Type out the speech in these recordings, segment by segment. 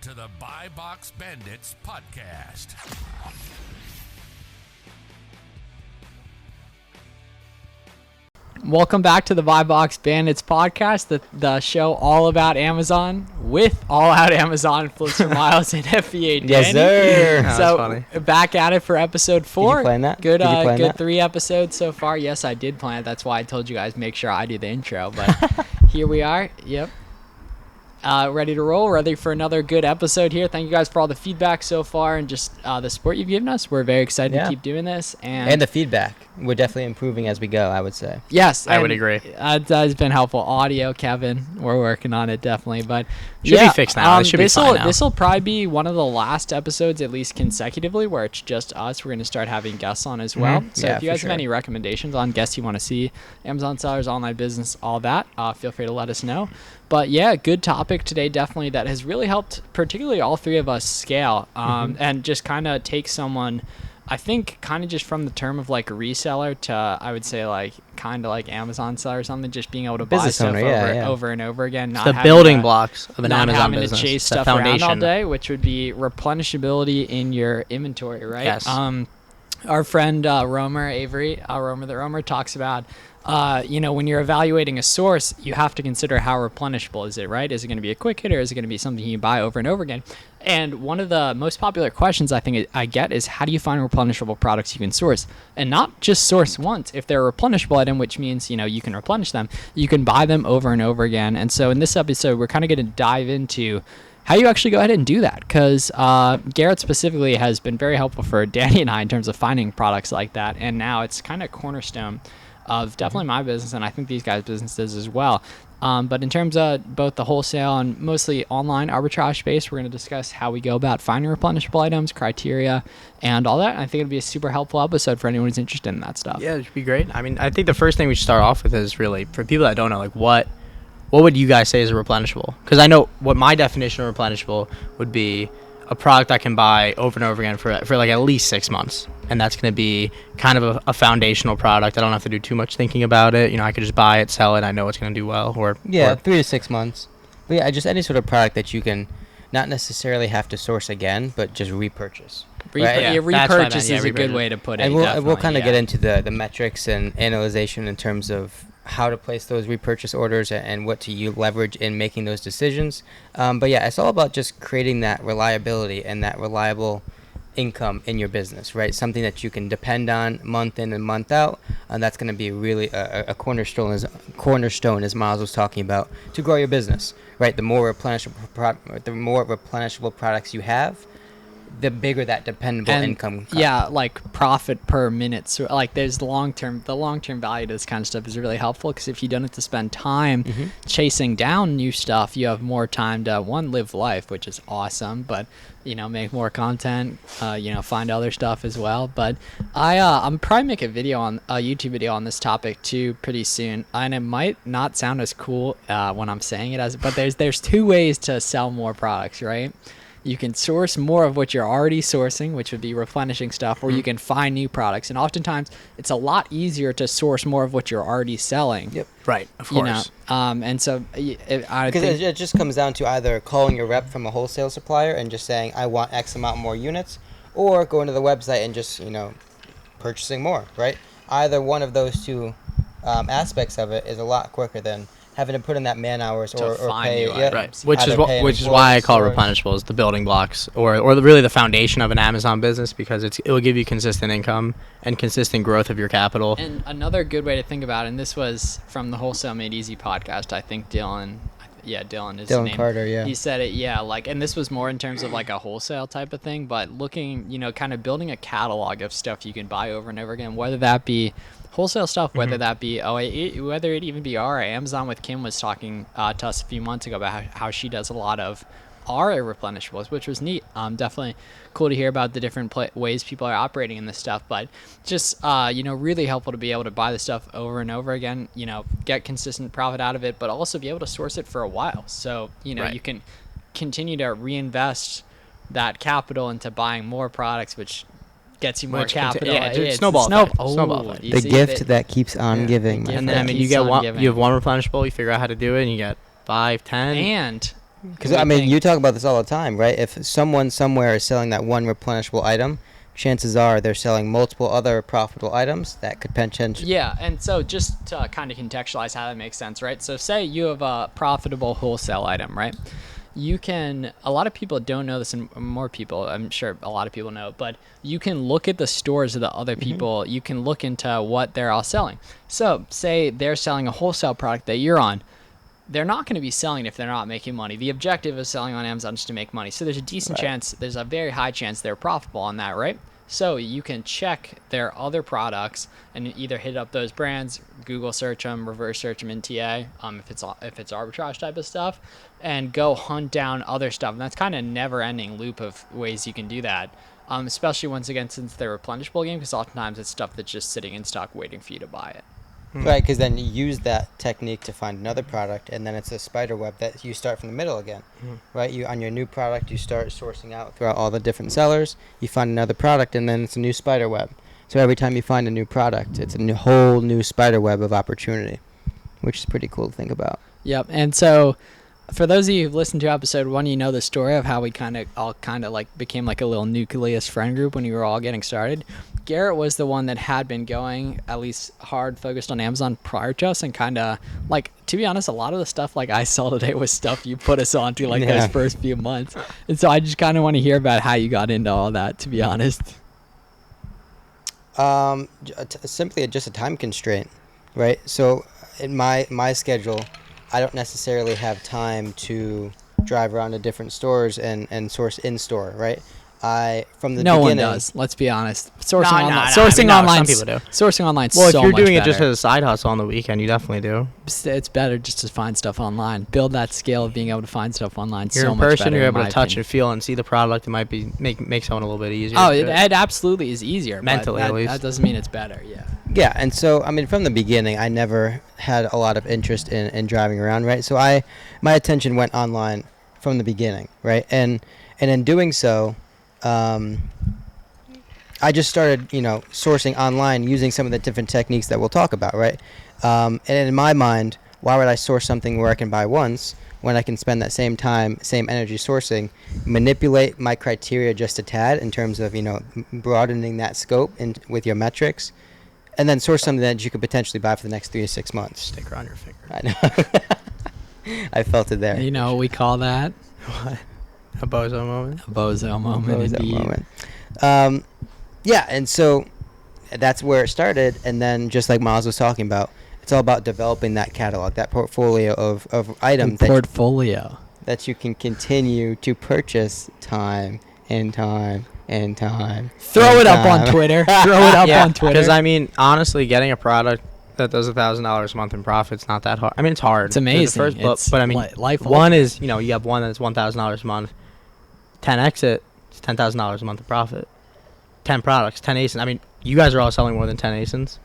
to the Buy Box Bandits podcast. Welcome back to the Buy Box Bandits podcast, the show all about Amazon with all out Amazon flips for Miles and FBA Danny. Yes, sir. So back at it for episode 4. Did you plan that? Good, good that? 3 episodes so far. Yes, I did plan it. That's why I told you guys make sure I do the intro. But here we are. Yep. Ready to roll, ready for another good episode here. Thank you guys for all the feedback so far and just the support you've given us. We're very excited to keep doing this. And the feedback. We're definitely improving as we go, I would say. Yes. I would agree. That's been helpful. Audio, Kevin, we're working on it definitely. But should be fixed now. It should be fine now. This will probably be one of the last episodes, at least consecutively, where it's just us. We're going to start having guests on as well. So if you guys have any recommendations on guests you want to see, Amazon sellers, online business, all that, feel free to let us know. But yeah, good topic today, definitely, that has really helped, particularly all three of us, scale and just kind of take someone, I think, kind of just from the term of like a reseller to, I would say, like kind of like Amazon seller or something, just being able to buy stuff over and over again. Not the building blocks of an Amazon business. Not having to chase stuff around all day, which would be replenishability in your inventory, right? Yes. Our friend Romer Avery, Romer talks about, when you're evaluating a source, you have to consider how replenishable is it, right? Is it going to be a quick hit, or is it going to be something you buy over and over again? And one of the most popular questions I think I get is, how do you find replenishable products you can source? And not just source once. If they're a replenishable item, which means, you can replenish them, you can buy them over and over again. And so in this episode, we're kind of going to dive into how you actually go ahead and do that, because Garrett specifically has been very helpful for Danny and I in terms of finding products like that. And now it's kind of cornerstone of definitely my business, and I think these guys' businesses as well. But in terms of both the wholesale and mostly online arbitrage space, we're going to discuss how we go about finding replenishable items, criteria, and all that. And I think it'll be a super helpful episode for anyone who's interested in that stuff. Yeah, it should be great. I mean, I think the first thing we should start off with is really, for people that don't know, like what would you guys say is a replenishable? Because I know what my definition of replenishable would be: a product I can buy over and over again for like at least 6 months. And that's going to be kind of a foundational product. I don't have to do too much thinking about it. I could just buy it, sell it. I know it's going to do well. 3 to 6 months. But yeah, just any sort of product that you can not necessarily have to source again, but just repurchase. Repurchase is a good way to put it. And we'll kind of get into the metrics and analyzation in terms of how to place those repurchase orders and what to leverage in making those decisions. But yeah, it's all about just creating that reliability and that reliable income in your business, right? Something that you can depend on month in and month out, and that's going to be really a cornerstone, as Miles was talking about, to grow your business, right? The more replenishable products you have, the bigger that dependable income comes. Yeah, like profit per minute. So like there's the long-term value to this kind of stuff is really helpful, because if you don't have to spend time chasing down new stuff, you have more time to, one, live life, which is awesome, but make more content, find other stuff as well. But I'm probably make a YouTube video on this topic too pretty soon, and it might not sound as cool when I'm saying it but there's 2 ways to sell more products, right? You can source more of what you're already sourcing, which would be replenishing stuff, or you can find new products. And oftentimes, it's a lot easier to source more of what you're already selling. Yep. Right, of course. And so it just comes down to either calling your rep from a wholesale supplier and just saying, I want X amount more units, or going to the website and just, purchasing more, right? Either one of those 2 aspects of it is a lot quicker than having to put in that man hours or pay, right? Which is why I call replenishables the building blocks, or really the foundation of an Amazon business, because it will give you consistent income and consistent growth of your capital. And another good way to think about it, and this was from the Wholesale Made Easy podcast, I think Dylan is his name. Carter, yeah. He said it, and this was more in terms of like a wholesale type of thing, but looking, kind of building a catalog of stuff you can buy over and over again, whether that be wholesale stuff, whether that be whether it even be our Amazon. With Kim was talking to us a few months ago about how she does a lot of our replenishables, which was neat. Definitely cool to hear about the different ways people are operating in this stuff, but just really helpful to be able to buy the stuff over and over again, get consistent profit out of it, but also be able to source it for a while, so you can continue to reinvest that capital into buying more products, which gets you more capital. It's snowball effect. The gift that keeps on giving. And then you have one replenishable, you figure out how to do it, and you get 5, 10. And Because I mean, you talk about this all the time, right? If someone somewhere is selling that one replenishable item, chances are they're selling multiple other profitable items that could potentially. Yeah, and so just to kind of contextualize how that makes sense, right? So say you have a profitable wholesale item, right? You can, a lot of people don't know this, and more people, I'm sure a lot of people know, but you can look at the stores of the other people. You can look into what they're all selling. So say they're selling a wholesale product that you're on. They're not going to be selling if they're not making money. The objective of selling on Amazon is to make money. So there's a decent chance, there's a very high chance they're profitable on that, right? So you can check their other products and either hit up those brands, Google search them, reverse search them in TA, if it's arbitrage type of stuff, and go hunt down other stuff. And that's kind of a never-ending loop of ways you can do that, especially once again since they're a replenishable game, because oftentimes it's stuff that's just sitting in stock waiting for you to buy it. Right, because then you use that technique to find another product, and then it's a spider web that you start from the middle again, right? You on your new product, you start sourcing out throughout all the different sellers. You find another product, and then it's a new spider web. So every time you find a new product, it's a whole new spider web of opportunity, which is pretty cool to think about. Yep, and so for those of you who've listened to episode 1, you know the story of how we all like became like a little nucleus friend group when we were all getting started. Garrett was the one that had been going at least hard focused on Amazon prior to us, and kind of like, to be honest, a lot of the stuff like I saw today was stuff you put us on to like those first few months. And so I just kind of want to hear about how you got into all that, to be honest. Simply just a time constraint, right? So in my schedule, I don't necessarily have time to drive around to different stores and source in store, right? From the no beginning, one does. Let's be honest. Sourcing Nah, online. nah, Sourcing nah, I mean, no, online. some people do. Sourcing online. Well, so if you're much doing better. it just as a side hustle on the weekend, you definitely do. It's better just to find stuff online. Build that skill of being able to find stuff online. You're so in much person. better, You're in able my to touch opinion. and feel and see the product. It might be make someone a little bit easier. Oh, it absolutely is easier. but Mentally, that, at least. That doesn't mean it's better. Yeah. Yeah, and so I mean, from the beginning, I never had a lot of interest in driving around, right? So my attention went online from the beginning, right? And in doing so, I just started, sourcing online using some of the different techniques that we'll talk about, right? And in my mind, why would I source something where I can buy once when I can spend that same time, same energy sourcing, manipulate my criteria just a tad in terms of, broadening that scope with your metrics, and then source something that you could potentially buy for the next 3 to 6 months. Sticker on your finger. I know. I felt it there. You know what we call that? What? A bozo moment. A bozo moment. What was that Indeed. moment? Yeah, and so that's where it started. And then just like Miles was talking about, it's all about developing that catalog, that portfolio of items that you can continue to purchase time and time and time. Throw it up on Twitter. Throw it up on Twitter. Because I mean, honestly, getting a product that does $1,000 a month in profit's not that hard. I mean, it's hard. It's amazing. But I mean, life. One is you have one that's $1,000 a month. 10x it, it's $10,000 a month of profit. 10 products, 10 ASINs. I mean, you guys are all selling more than 10 ASINs.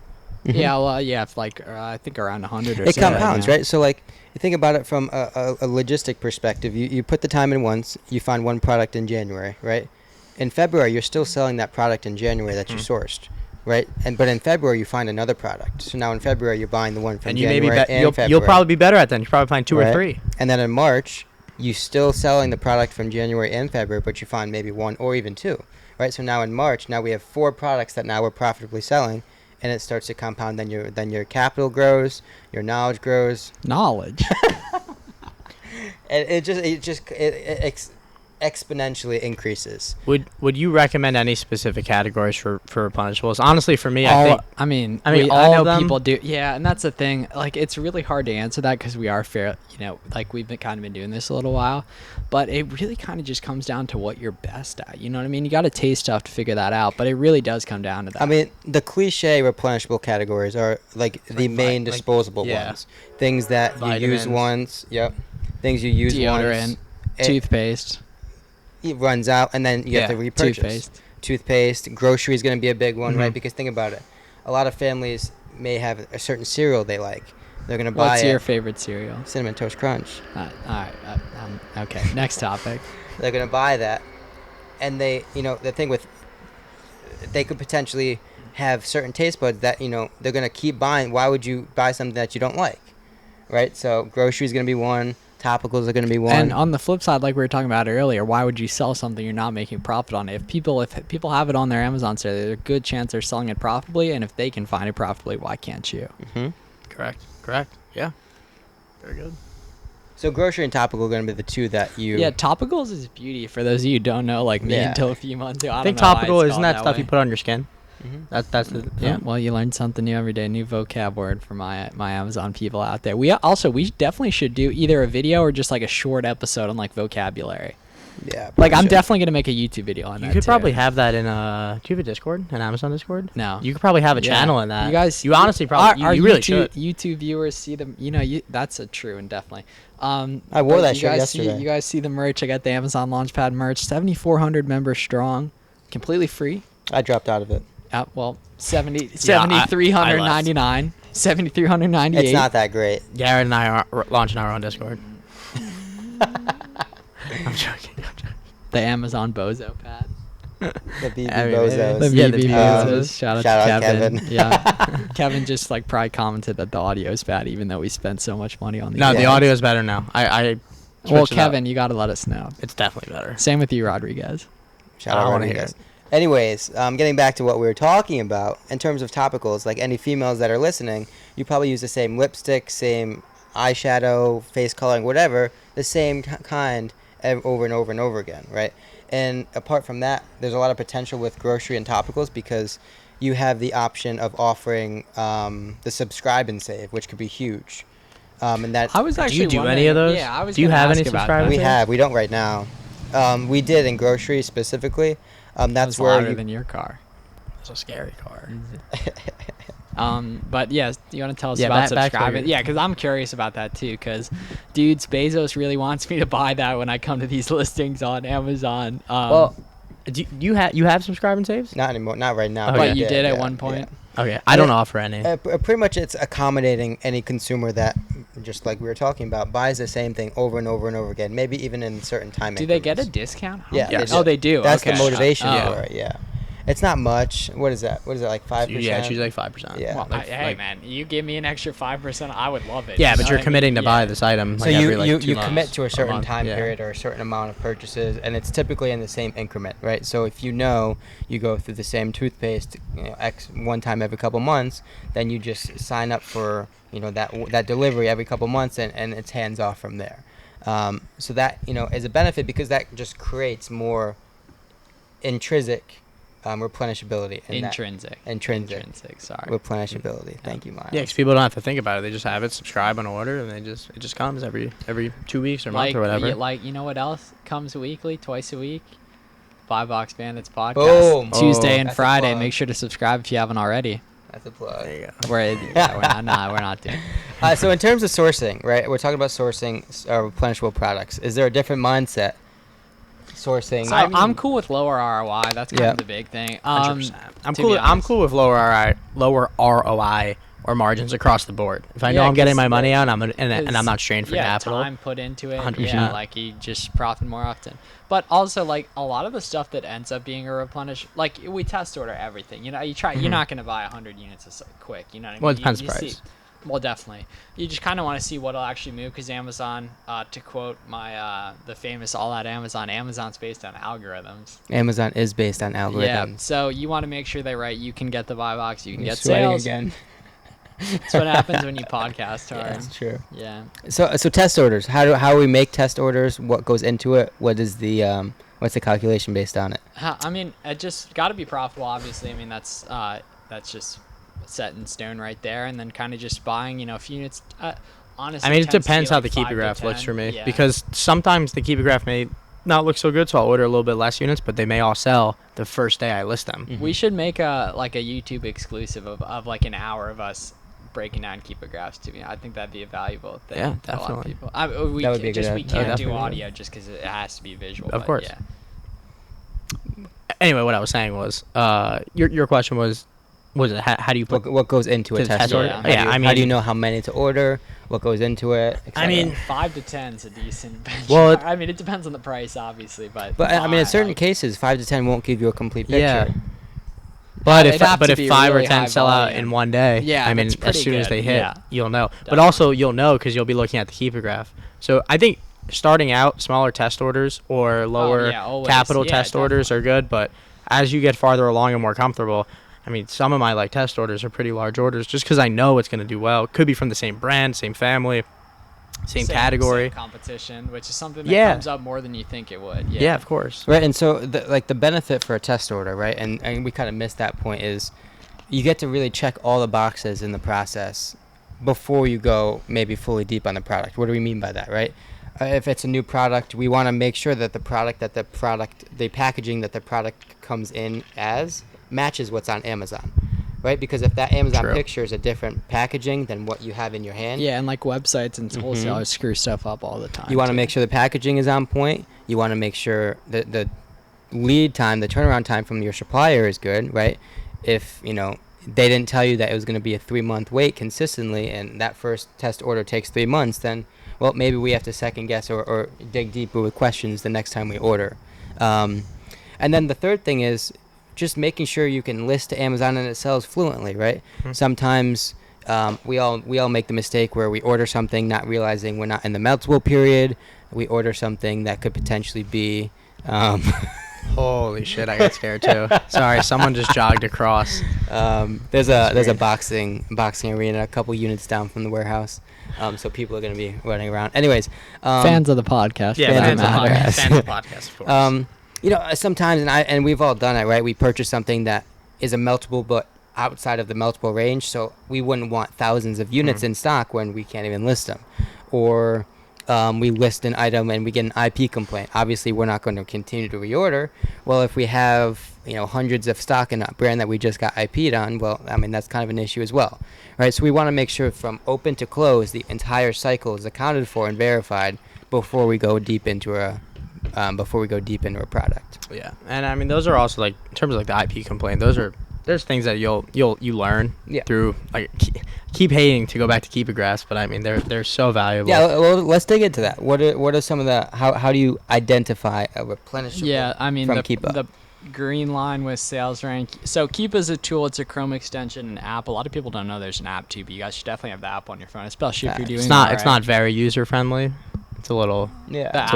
Yeah, well, yeah, it's like I think around 100 or so. It compounds, right? So like, you think about it from a logistic perspective. You put the time in once, you find one product in January, right? In February, you're still selling that product in January that you sourced, right? But in February, you find another product. So now in February, you're buying the one from January and February. You'll probably be better at that. You probably find 2 or 3. And then in March, you still selling the product from January and February, but you find maybe 1 or even 2, right? So now in March, now we have 4 products that now we're profitably selling, and it starts to compound. Then your capital grows, your knowledge grows. Knowledge. And it exponentially increases. Would you recommend any specific categories for replenishables? Honestly, for me, I I know them. people do. Yeah, and that's the thing. Like, it's really hard to answer that because we are fair. Like we've been doing this a little while, but it really kind of just comes down to what you're best at. You know what I mean? You got to taste stuff to figure that out, but it really does come down to that. I mean, the cliche replenishable categories are like the main disposable ones, things that Vitamins. you use once. Yep, things you use deodorant, once. toothpaste. It runs out, and then you have to repurchase. Toothpaste. Grocery is going to be a big one, right? Because think about it. A lot of families may have a certain cereal they like. They're going to buy What's your favorite cereal? Cinnamon Toast Crunch. All right. Okay, next topic. They're going to buy that. And they, the thing with, they could potentially have certain taste buds that, they're going to keep buying. Why would you buy something that you don't like? Right? So grocery is going to be one. Topicals are going to be one. And on the flip side, like we were talking about earlier, why would you sell something you're not making profit on it? If people have it on their Amazon store, there's a good chance they're selling it profitably, and if they can find it profitably, why can't you? Correct. Yeah. Very good. So grocery and topical are going to be the two that you... Yeah, Topicals is beauty. For those of you who don't know, like me until a few months ago, I think topical isn't that stuff you put on your skin? That's the Well, you learn something new every day, new vocab word for my Amazon people out there. We definitely should do either a video or just like a short episode on like vocabulary. Yeah. Like I'm definitely gonna make a YouTube video on that. You could too. probably have that in do you have a Discord, an Amazon Discord? No. You could probably have a channel in that. You guys, you honestly probably our you really YouTube, should. YouTube viewers see them. That's a true and definitely. I wore that shirt yesterday. You guys see the merch? I got the Amazon Launchpad merch, 7,400 members strong, completely free. I dropped out of it. Well, 7,399, 7,398. It's not that great. Garrett and I are launching our own Discord. I'm joking. The Amazon Bozo pad. The BB Everybody. Bozos. The Yeah, BB the Bozos. Shout out to Kevin. Kevin. Yeah. Kevin just like probably commented that the audio is bad, even though we spent so much money on the No, the Yeah. audio is better now. I Well, switched it up. Kevin, you got to let us know. It's definitely better. Same with you, Rodriguez. Shout I out wanna hear Rodriguez. Anyways, getting back to what we were talking about, in terms of topicals, like any females that are listening, you probably use the same lipstick, same eyeshadow, face coloring, whatever, the same kind over and over and over again, right? And apart from that, there's a lot of potential with grocery and topicals because you have the option of offering the subscribe and save, which could be huge. And that I was Do actually you do wondering- any of those? Yeah, I was Do you gonna have ask any about subscribers? that. we don't right now. We did in grocery specifically. That's That's where louder you, than your car. It's a scary car. But yes, you want to tell us Yeah, about back to subscribing? your- Yeah, because I'm curious about that too. Because, dudes, Bezos really wants me to buy that when I come to these listings on Amazon. Well, do you have subscribe and saves? not anymore, not right now. Oh, but yeah. you did at yeah, one point. Okay, I don't offer any. Pretty much it's accommodating any consumer that, just like we were talking about, buys the same thing over and over and over again, maybe even in certain time Do they get a increments. discount? Yeah. Yes. Oh, they do. That's Okay. the motivation Oh. for it, yeah. It's not much. What is that? Like 5%? Yeah, it's usually like 5%. Yeah. Well, Like- hey, like- man, you give me an extra 5%, I would love it. Yeah, You but know you're what I committing to mean? buy Yeah. this item. So like every, like, you 2 commit months, to a certain month, time yeah. period or a certain amount of purchases, and it's typically in the same increment, right? So if you know you go through the same toothpaste, one time every couple months, then you just sign up for that delivery every couple months, and it's hands off from there. So that is a benefit because that just creates more intrinsic replenishability. In Intrinsic. Intrinsic. Sorry. Replenishability. Thank you, Miles. Yeah, because people don't have to think about it. They just have it, subscribe and order, and it just comes every 2 weeks or month or whatever. You know what else comes weekly, twice a week? Buy Box Bandits podcast. Boom. Tuesday Oh. and That's a Friday. plug. Make sure to subscribe if you haven't already. That's a plug. There you go. We're not doing. So in terms of sourcing, right? We're talking about sourcing replenishable products. Is there a different mindset? Sourcing. So I'm cool with lower ROI. That's kind Yeah. of the big thing. 100%. I'm to cool. be I'm honest. cool with lower ROI or margins across the board. If I know Yeah, I'm getting 'cause- my money out, and I'm not strained for yeah, capital. time put into it. 100%. Yeah, like you just profit more often. But also, like a lot of the stuff that ends up being a replenish, like we test order everything. You try. You're not gonna buy 100 units quick. You know what I mean? Well, it depends you price. Well, definitely. You just kind of want to see what'll actually move because Amazon, to quote my the famous all out Amazon's based on algorithms. Amazon is based on algorithms. Yeah. So you want to make sure that you can get the buy box, you can You're get sweating sales. again. That's what happens when you podcast hard. That's true. Yeah. So test orders. How we make test orders? What goes into it? What is the what's the calculation based on it? I mean, it just got to be profitable. Obviously, I mean that's just set in stone right there, and then kind of just buying, a few units. Honestly, I mean, it tends to be depends how like the 5 keepy to graph looks 10. for me Yeah. because sometimes the keepy graph may not look so good, so I'll order a little bit less units, but they may all sell the first day I list them. We should make a YouTube exclusive of like an hour of us breaking down keeper graphs to me. I think that'd be a valuable thing. Yeah, for a lot of definitely. people. That would be a good we idea. can't do Definitely. audio just because it has to be visual. Of but course. Yeah. Anyway, what I was saying was, your question was it how do you put? What goes into a To the test test order? order? How Yeah, do you, I how do you mean- know how many to order? What goes into it? et I cetera? mean, 5 to 10 is a decent benchmark. Well, I mean, it depends on the price, obviously, but I mean, in certain like, cases, 5 to 10 won't give you a complete picture. Yeah. But it'd have to if be 5 or really 10 high sell out volume. in one day, Yeah, I mean, that's as pretty soon as good. they hit, Yeah, you'll know. But definitely. also, you'll know because you'll be looking at the keeper graph. So I think starting out, smaller test orders or lower always. capital Yeah, test orders are good. But as you get farther along and more comfortable, I mean, some of my like test orders are pretty large orders just because I know it's going to do well. It could be from the same brand, same family, same category. Same competition, which is something that Yeah. comes up more than you think it would. Yeah, of course. Right, and so the benefit for a test order, right, and we kind of missed that point, is you get to really check all the boxes in the process before you go maybe fully deep on the product. What do we mean by that, right? If it's a new product, we want to make sure that the packaging that the product comes in as matches what's on Amazon, right? Because if that Amazon True. picture is a different packaging than what you have in your hand, Yeah, and like websites and wholesalers screw stuff up all the time. you want to too. make sure the packaging is on point. You want to make sure that the lead time, the turnaround time from your supplier is good, right? If, they didn't tell you that it was going to be a 3-month wait consistently and that first test order takes 3 months, then, well, maybe we have to second guess or dig deeper with questions the next time we order. And then the third thing is just making sure you can list to Amazon and it sells fluently, right? Sometimes we all make the mistake where we order something not realizing we're not in the meltable period. We order something that could potentially be Holy shit, I got scared too. Sorry, someone just jogged across. there's a boxing arena a couple units down from the warehouse, so people are going to be running around. Anyways, fans of the podcast. Yeah, for that fans of the matter. podcast. Fans of the podcast, of course. Sometimes, and we've all done it, right? We purchase something that is a meltable, but outside of the meltable range, so we wouldn't want thousands of units in stock when we can't even list them. Or we list an item and we get an IP complaint. Obviously, we're not going to continue to reorder. Well, if we have hundreds of stock in a brand that we just got IP'd on, well, I mean, that's kind of an issue as well, right? So we want to make sure from open to close, the entire cycle is accounted for and verified before we go deep into a product. Yeah, and I mean those are also like in terms of like the IP complaint. There's things that you learn through like keep hating to go back to keep a grass, but I mean they're so valuable. Yeah, well, let's dig into that. What are some of the how do you identify a replenishable? Yeah, I mean from the Keepa? green line with sales rank. So Keepa is a tool. It's a Chrome extension, an app. A lot of people don't know there's an app too, but you guys should definitely have the app on your phone, especially if you're doing. It's not very user friendly. It's a little weird. It's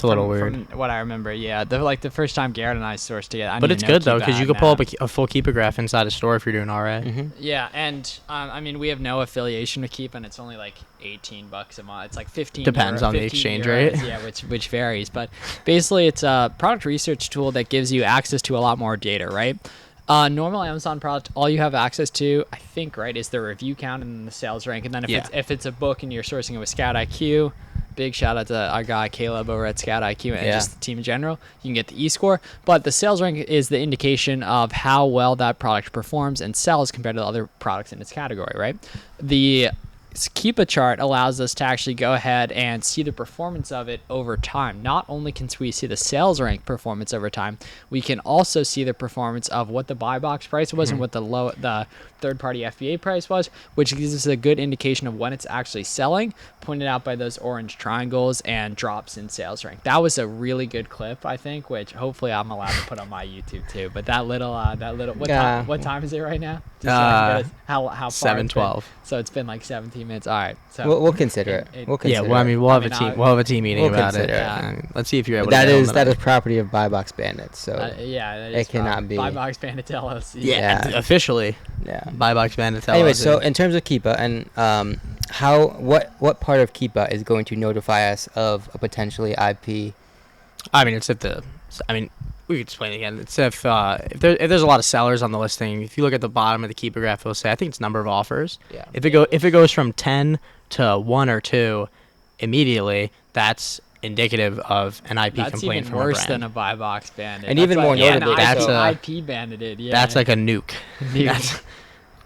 a little weird. From what I remember, yeah. The first time Garrett and I sourced together. But it's good though because you could pull up a full Keepa graph inside a store if you're doing RA. Yeah, and I mean we have no affiliation with Keep, and it's only like $18 a month. It's like 15. Depends on the 15 exchange euros, rate. Yeah, which varies. But basically, it's a product research tool that gives you access to a lot more data, right? Normal Amazon product, all you have access to, I think, right, is the review count and the sales rank. And then if it's a book and you're sourcing it with Scout IQ, big shout out to our guy Caleb over at Scout IQ and just the team in general. You can get the e-score, but the sales rank is the indication of how well that product performs and sells compared to the other products in its category, right? The Keepa chart allows us to actually go ahead and see the performance of it over time. Not only can we see the sales rank performance over time, we can also see the performance of what the buy box price was and what the third-party FBA price was, which gives us a good indication of when it's actually selling, pointed out by those orange triangles and drops in sales rank. That was a really good clip, I think, which hopefully I'm allowed to put on my YouTube too. But that little what time is it right now? Just so I can get how far 7:12. So it's been like 17 minutes. All right. So We'll consider it. We'll consider Yeah, well, I mean, we'll have a I- team. We'll have a team meeting We'll about it. consider it. I mean, let's see if you're able. That to is property of Buy Box Bandits. So yeah, it cannot be. Buy Box Bandits LLC. Yeah. officially. Yeah. Buy Box Bandits. Anyway, LLC. so in terms of Keepa and what part of Keepa is going to notify us of a potentially IP? I mean, we could explain it again. It's if there's a lot of sellers on the listing. If you look at the bottom of the Keepa graph, it'll say I think it's number of offers. Yeah. If it goes from 10 to 1 or 2 immediately, that's indicative of an IP That's complaint even from worse a brand. than a Buy Box Bandit. And even more notably, that's IP bandit. Yeah. That's like a nuke. Nuke.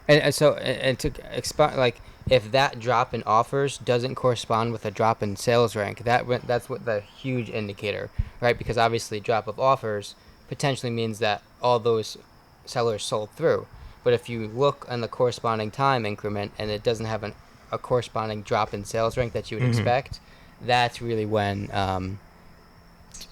And so to expand, like if that drop in offers doesn't correspond with a drop in sales rank, that's what the huge indicator, right? Because obviously drop of offers potentially means that all those sellers sold through. But if you look on the corresponding time increment and it doesn't have a corresponding drop in sales rank that you would expect, that's really when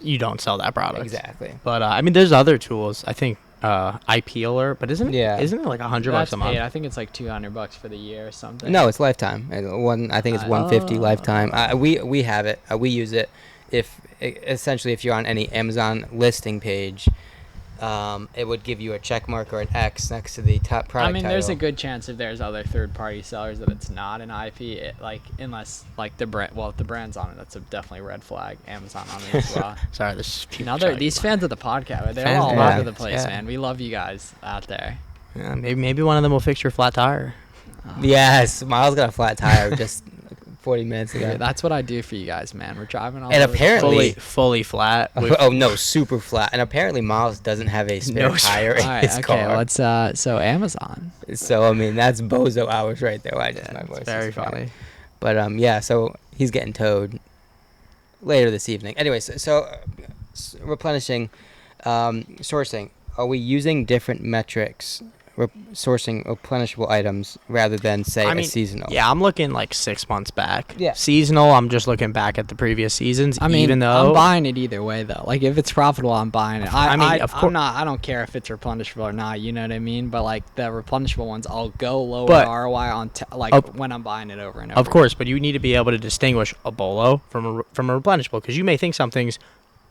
you don't sell that product. exactly. But I mean, there's other tools. I think IP alert, but isn't it like $100 a month? I think it's like $200 for the year or something. No, it's lifetime. I think it's 150 lifetime. We have it. We use it. Essentially if you're on any Amazon listing page, it would give you a check mark or an X next to the top product I mean, title. there's a good chance if there's other third-party sellers that it's not an IP, unless like the brand. Well, if the brand's on it, that's definitely a red flag. Amazon on it as well. Sorry, this is These fans of the podcast, they're Fans, all yeah. over the place, Yeah. man. We love you guys out there. Yeah, maybe one of them will fix your flat tire. Yes, Miles got a flat tire just 40 minutes ago. Yeah, that's what I do for you guys, man. We're driving all And over the apparently- Fully flat. Oh no, super flat. And apparently Miles doesn't have a spare tire in All right, his okay, car. let's so Amazon. So I mean, that's bozo hours right there. My voice It's very is fine. funny. But yeah, so he's getting towed later this evening. Anyways, replenishing, sourcing. Are we using different metrics, sourcing replenishable items rather than say a seasonal? Yeah, I'm looking like 6 months back. Yeah. Seasonal, I'm just looking back at the previous seasons. I mean, even though I'm buying it either way though. Like if it's profitable, I'm buying it. Of course. I don't care if it's replenishable or not. You know what I mean? But like the replenishable ones, I'll go lower But- ROI on when I'm buying it over and over. Of course, but you need to be able to distinguish a bolo from a replenishable, because you may think something's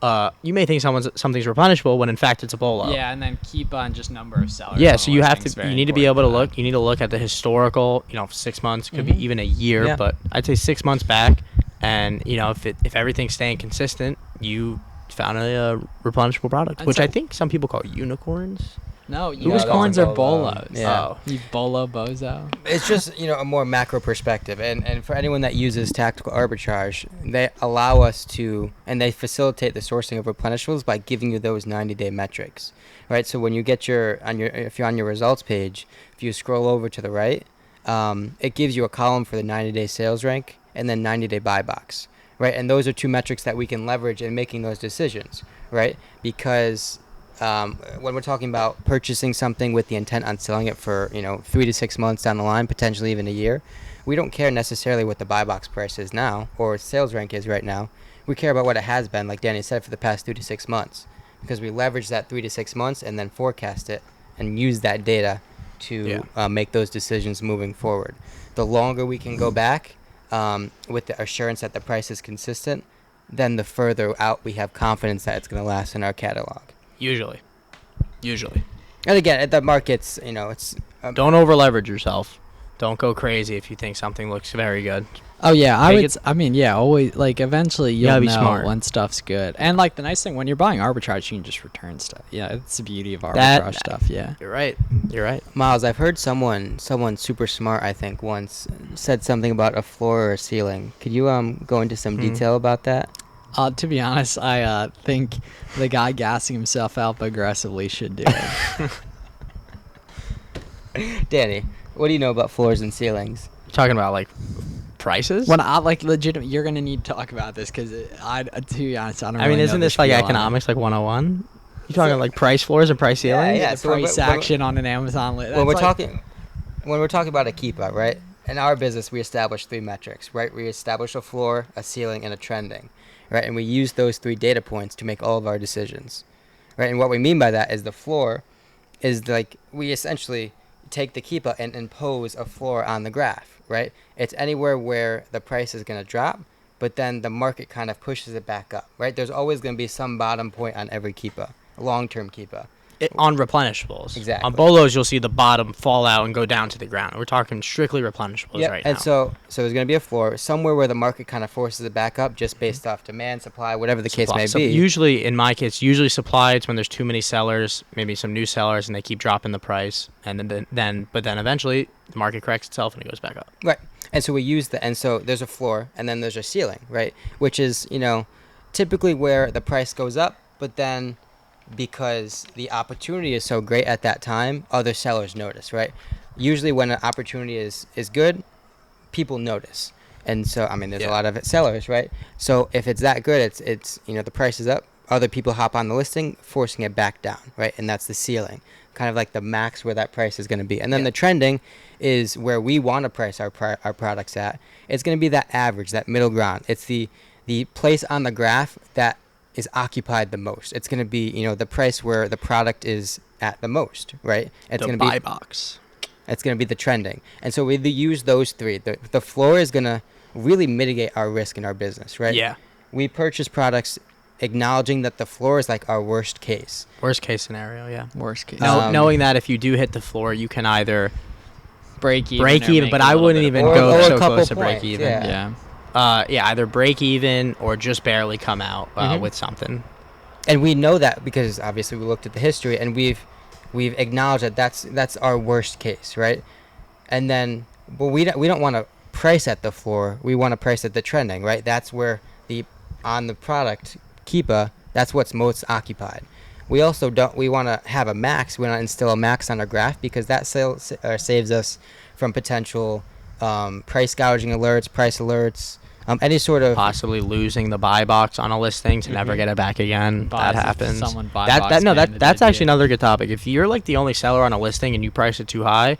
replenishable when in fact it's a bolo. Yeah, and then keep on just number of sellers. Yeah, on so you have listings, to. very You need to be able to important look. You need to look at the historical. 6 months, could Mm-hmm. be even a year, Yeah. but I'd say 6 months back. And if everything's staying consistent, you found a replenishable product, And which so- I think some people call unicorns. No, those unicorns are are bolos. Yeah. Oh. You bolo bozo. It's just a more macro perspective, and for anyone that uses tactical arbitrage, they allow us to, and they facilitate the sourcing of replenishables by giving you those 90-day metrics, right? So when you get if you're on your results page, if you scroll over to the right, it gives you a column for the 90-day sales rank and then 90-day buy box, right? And those are two metrics that we can leverage in making those decisions, right? Because when we're talking about purchasing something with the intent on selling it for 3 to 6 months down the line, potentially even a year, we don't care necessarily what the buy box price is now or sales rank is right now. We care about what it has been, like Danny said, for the past 3 to 6 months, because we leverage that 3 to 6 months and then forecast it and use that data to make those decisions moving forward. The longer we can go back with the assurance that the price is consistent, then the further out we have confidence that it's going to last in our catalog. Usually. And again, the market's, it's... Don't over leverage yourself. Don't go crazy if you think something looks very good. Oh yeah, Always always eventually you'll gotta be know smart. when stuff's good. And like the nice thing when you're buying arbitrage, you can just return stuff. Yeah, it's the beauty of arbitrage stuff. Yeah. You're right. Miles, I've heard someone super smart, I think, once said something about a floor or a ceiling. Could you go into some detail about that? To be honest, I think the guy gassing himself up aggressively should do it. Danny, what do you know about floors and ceilings? Talking about like prices. When I legit, you're gonna need to talk about this because to be honest, I don't. I mean, really isn't know this like spiel on it. economics like 101? You talking like price floors and price ceilings? Yeah, The so price when- action on an Amazon list. When we're talking about a keeper, right? In our business, we establish 3 metrics, right? We establish a floor, a ceiling, and a trending, right? And we use those 3 data points to make all of our decisions, right? And what we mean by that is the floor is like we essentially take the keeper and impose a floor on the graph, right? It's anywhere where the price is going to drop, but then the market kind of pushes it back up, right? There's always going to be some bottom point on every keeper, long-term keeper. On replenishables. Exactly. On bolos, you'll see the bottom fall out and go down to the ground. We're talking strictly replenishables right now. And so there's going to be a floor somewhere where the market kind of forces it back up just based off demand, supply, whatever the case may So be. usually, in my case, supply. It's when there's too many sellers, maybe some new sellers, and they keep dropping the price, and then eventually the market corrects itself and it goes back up. Right. And so we use and so there's a floor and then there's a ceiling, right? Which is, typically where the price goes up, but then because the opportunity is so great at that time, other sellers notice, right? Usually when an opportunity is good, people notice. And so, I mean, there's a lot of sellers, right? So if it's that good, it's the price is up, other people hop on the listing, forcing it back down, right? And that's the ceiling, kind of like the max where that price is going to be. And then the trending is where we want to price our products at. It's going to be that average, that middle ground. It's the place on the graph that is occupied the most. It's going to be, the price where the product is at the most, right? It's The going buy to be box. it's going to be the trending. And so we use those three. The floor is going to really mitigate our risk in our business, right? Yeah. We purchase products acknowledging that the floor is like our worst case. Worst case scenario, yeah. Worst case. Knowing that if you do hit the floor, you can either break even. break or even, make but a I little wouldn't bit of even profit. Or go a so couple close to break points, even. yeah. Yeah. Either break even or just barely come out with something. And we know that because obviously we looked at the history and we've acknowledged that that's our worst case, right? And then, but we don't want to price at the floor. We want to price at the trending, right? That's where on the product Keepa, that's what's most occupied. We also we want to have a max. We want to instill a max on our graph because that saves us from potential price gouging alerts, price alerts, any sort of Possibly losing the buy box on a listing to never get it back again. Buys That if happens. someone buy That box no, banded that's idea. actually another good topic. If you're like the only seller on a listing and you price it too high,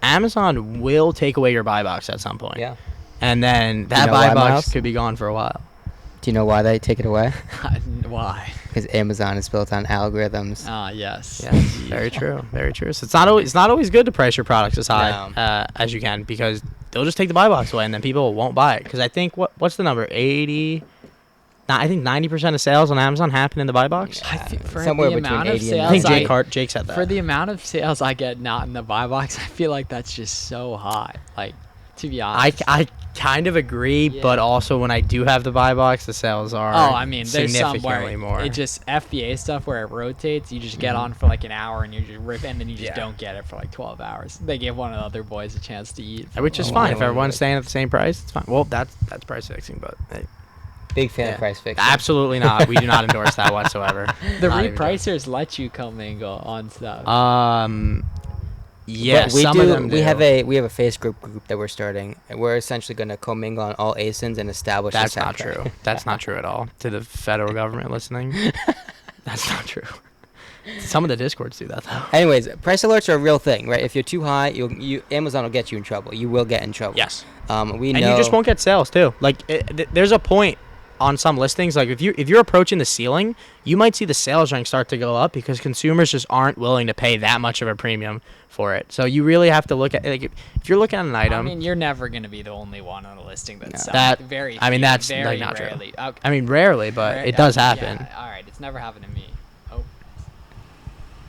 Amazon will take away your buy box at some point. Yeah. And then that know buy why, box Miles? could be gone for a while. Do you know why they take it away? Why? Because Amazon is built on algorithms. Ah, yes. Yeah, very true. Very true. So it's not always good to price your products as high No. as you can because they'll just take the buy box away and then people won't buy it. Because I think what's the number? 80. I think 90% of sales on Amazon happen in the buy box. I think for Somewhere the between amount of 80 and sales I think 90. Jake said that. for the amount of sales I get not in the buy box, I feel like that's just so high. Like, to be honest. I kind of agree, Yeah. but also when I do have the buy box, the sales are Oh, I mean, there's some significantly where more. it just FBA stuff where it rotates. You just get on for like an hour and you just rip, and then you just Yeah. don't get it for like 12 hours. They give one of the other boys a chance to eat. Which is Oh, fine yeah, if well, everyone's yeah. staying at the same price. It's fine. Well, that's price fixing, but hey, Big fan yeah. of price fixing. Absolutely not. We do not endorse that whatsoever. The Not even repricers let you commingle on stuff. Yeah, But we some do. of them do. We have a face group that we're starting. And we're essentially going to commingle on all ASINs and establish. That's a not contract. true. That's not true at all. To the federal government listening, that's not true. Some of the discords do that though. Anyways, price alerts are a real thing, right? If you're too high, Amazon will get you in trouble. You will get in trouble. Yes. We And know. you just won't get sales too. Like there's a point on some listings, like if you're approaching the ceiling, you might see the sales rank start to go up because consumers just aren't willing to pay that much of a premium for it. So you really have to look at, like, if you're looking at an item. I mean, you're never going to be the only one on a listing that's selling. That- very. I mean, few, that's, very like, not true. rarely. I mean, rarely, but it does happen. Yeah, all right, it's never happened to me. Oh,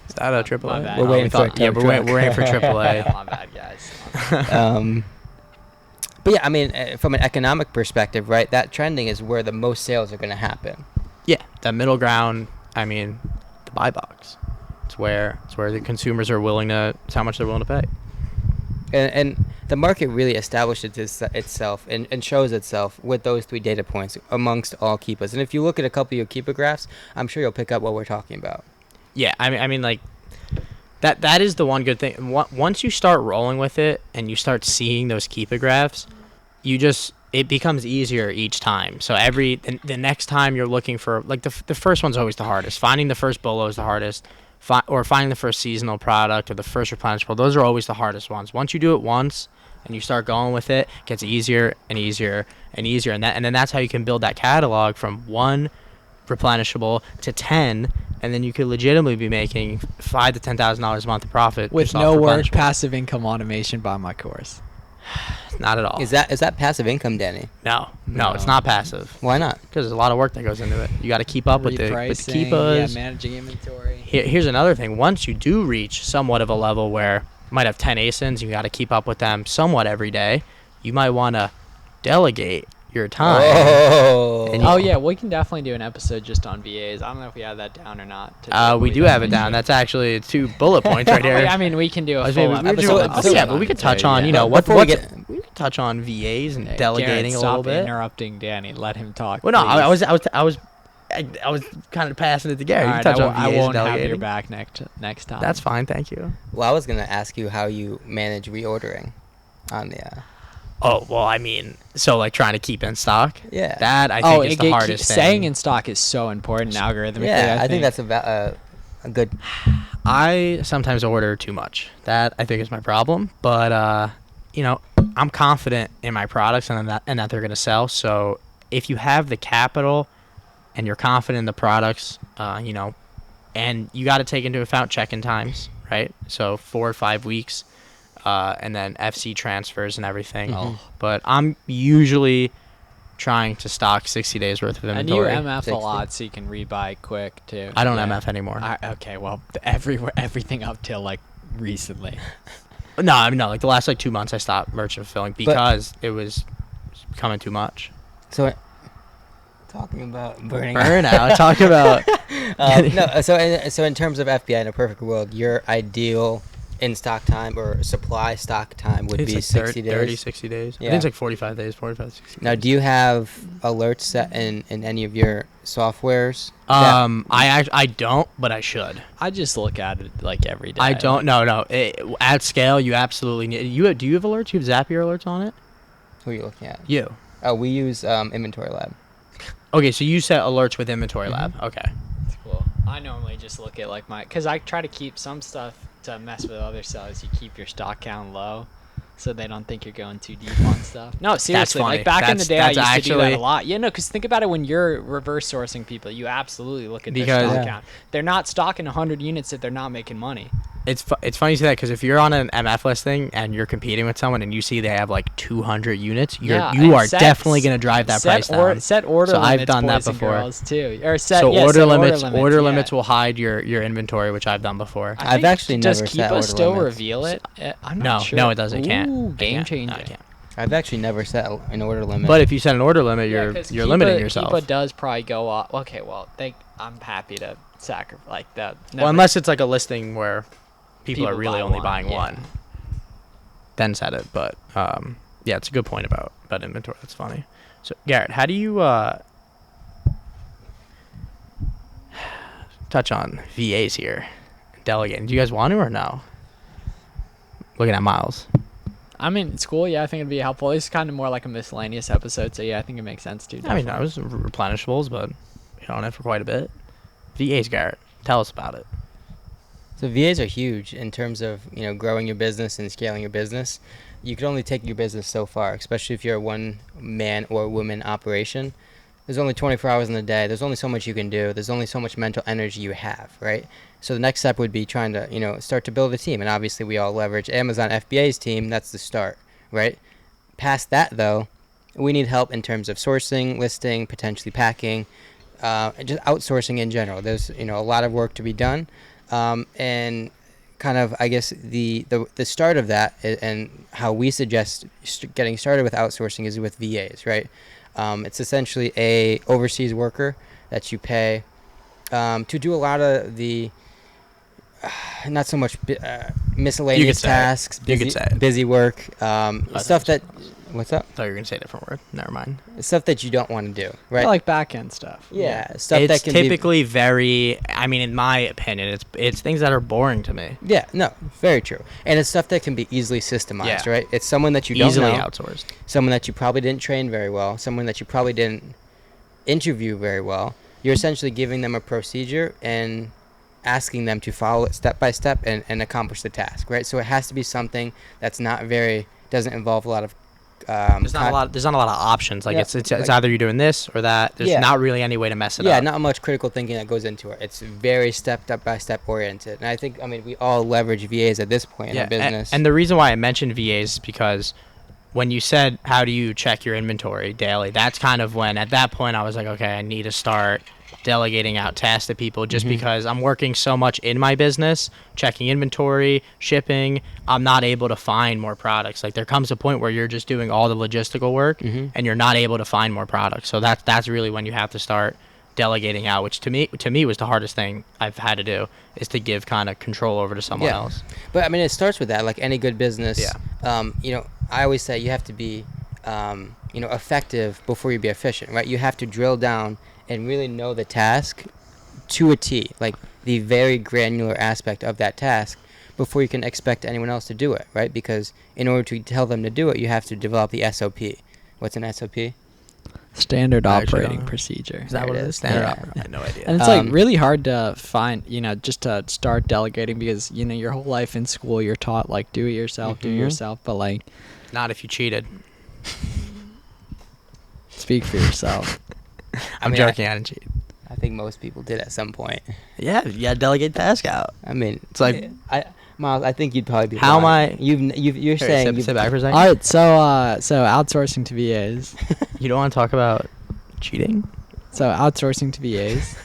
Is that a triple my A? bad. We're waiting for a Yeah, tow we're truck. waiting for triple A. my bad, guys. But yeah, I mean, from an economic perspective, right? That trending is where the most sales are going to happen. Yeah, that middle ground. I mean, the buy box. It's where the consumers are willing to. It's how much they're willing to pay. And the market really established itself and shows itself with those three data points amongst all Keepas. And if you look at a couple of your Keepa graphs, I'm sure you'll pick up what we're talking about. Yeah, I mean, like that is the one good thing. Once you start rolling with it and you start seeing those Keepa graphs, it becomes easier each time. So the next time you're looking for, like, the first one's always the hardest. Finding the first bolo is the hardest. Or finding the first seasonal product or the first replenishable, those are always the hardest ones. Once you do it once and you start going with it, it gets easier and easier and easier. And then that's how you can build that catalog from 1 replenishable to 10, and then you could legitimately be making $5,000 to $10,000 a month of profit With just off no work, replenishable. passive income automation by my course. Not at all. Is that passive income, Danny? No, No. it's not passive. Why not? Because there's a lot of work that goes into it. You got to keep up with the Repricing, Keepas. yeah, managing inventory. Here's another thing. Once you do reach somewhat of a level where you might have 10 ASINs, you got to keep up with them somewhat every day, you might want to delegate your time. Oh. And Oh yeah, we can definitely do an episode just on VAs. I don't know if we have that down or not. We do have it down. That's actually 2 bullet points right here. I mean, we can do a I full mean, episode. yeah, but we could touch on, yeah. you know, Before we get- we could touch on VAs and Hey, delegating Garrett, a stop little bit. interrupting Danny. Let him talk. Well, no, I please. was kind of passing it to Gary. All You right, can touch on I VAs won't and have your delegating. back next time. That's fine, thank you. Well, I was going to ask you how you manage reordering on the. Oh, well, I mean, so like trying to keep in stock. Yeah. That I think is the hardest thing. Staying in stock is so important algorithmically. Yeah, I think that's a good. I sometimes order too much. That I think is my problem. But you know, I'm confident in my products and that they're gonna sell. So if you have the capital and you're confident in the products, you know, and you got to take into account check-in times, right? So 4 or 5 weeks, and then FC transfers and everything. But I'm usually trying to stock 60 days worth of inventory. And you MF 60. a lot, so you can rebuy quick too. I don't MF anymore. Okay, well, everything up till like recently. No, I mean, no, like the last like 2 months I stopped merchant fulfilling because it was becoming too much. So, talking about Burnout. Talk about no. So in terms of FBI in a perfect world, your ideal in stock time or supply stock time would be like 60 days. 30, 60 days. Yeah. I think it's like 45 days, 45, 60 Now, days. do you have alerts set in any of your softwares? I don't, but I should. I just look at it like every day. I don't. No. At scale, you absolutely need. Do you have alerts? You have Zapier alerts on it? Who are you looking at? You. Oh, we use Inventory Lab. Okay, so you set alerts with Inventory Lab. Okay. That's cool. I normally just look at like because I try to keep some stuff to mess with other sellers. You keep your stock count low, so they don't think you're going too deep on stuff. No, seriously, funny. like back in the day, I used to do that actually- a lot. Yeah, no, because think about it when you're reverse sourcing people, you absolutely look at their Because- stock Yeah. count. They're not stocking 100 units if they're not making money. It's funny you say that because if you're on an MF listing and you're competing with someone and you see they have like 200 units, you and are definitely going to drive that price down. Set order So limits, I've done that boys and before. girls, too. Or set, So yeah, order set limits, yeah. limits will hide your inventory, which I've done before. I think actually does never set Keepa order still limits. reveal it? I'm No, not sure. no, it doesn't. Ooh, Can't. game No, changer. I can't. I've actually never set an order limit. But if you set an order limit, Yeah, you're 'cause limiting yourself. Keepa does probably go off. Okay, well, I'm happy to sacrifice like that. Well, unless it's like a listing where people are People really buy only one, buying yeah. one, then set it. But yeah, it's a good point about inventory. That's funny. So Garrett, how do you touch on VAs here, delegating? Do you guys want to or no? Looking at Miles. I mean, it's cool. Yeah, I think it'd be helpful. It's kind of more like a miscellaneous episode, so yeah, I think it makes sense too. I mean, definitely. I was replenishables, but on it for quite a bit. VAs, Garrett, tell us about it. So VAs are huge in terms of growing your business and scaling your business. You can only take your business so far, especially if you're a one man or woman operation. There's only 24 hours in the day. There's only so much you can do. There's only so much mental energy you have, right? So the next step would be trying to start to build a team. And obviously we all leverage Amazon FBA's team. That's the start, right? Past that though, we need help in terms of sourcing, listing, potentially packing, and just outsourcing in general. There's a lot of work to be done. And kind of, I guess, the start of that and how we suggest getting started with outsourcing is with VAs, right? It's essentially a overseas worker that you pay to do a lot of the not so much miscellaneous tasks, busy work, stuff that. What's up? I thought you were gonna say a different word. Never mind. Stuff that you don't want to do, right? I like back end stuff. Yeah, stuff It's that can typically very. I mean, in my opinion, it's things that are boring to me. be. Yeah, no, very true. And it's stuff that can be easily systemized, Yeah. right? It's someone that you Easily don't know, outsourced. someone that you probably didn't train very well, someone that you probably didn't interview very well. You're essentially giving them a procedure and asking them to follow it step by step and accomplish the task, right? So it has to be something that's doesn't involve a lot of There's not a lot of options. Like Yeah, it's like- either you're doing this or that. There's Yeah. not really any way to mess it Yeah, up. not much critical thinking that goes into it. It's very step by step oriented. And I think, we all leverage VAs at this point in our business. And the reason why I mentioned VAs is because when you said how do you check your inventory daily, that's kind of when at that point I was like, okay, I need to start delegating out tasks to people just because I'm working so much in my business, checking inventory, shipping, I'm not able to find more products. Like there comes a point where you're just doing all the logistical work and you're not able to find more products. So that's really when you have to start delegating out, which to me was the hardest thing I've had to do, is to give kind of control over to someone else. But it starts with that, like any good business. Yeah. I always say you have to be effective before you be efficient, right? You have to drill down and really know the task to a T, like the very granular aspect of that task, before you can expect anyone else to do it, right? Because in order to tell them to do it, you have to develop the SOP. What's an SOP? Standard I actually operating don't know. procedure. Is that There what it it is. is? Standard Yeah. operating. I had no idea. And it's like really hard to find, just to start delegating because, your whole life in school you're taught like do it yourself, but like Not if you cheated. speak for yourself. I'm joking. I didn't cheat. I think most people did at some point. Yeah, you gotta delegate task out. I mean, It's like, Miles, I think you'd probably be. How am lying. I- You're saying. sit back for a second. All right, so outsourcing to VAs. You don't want to talk about cheating? So outsourcing to VAs.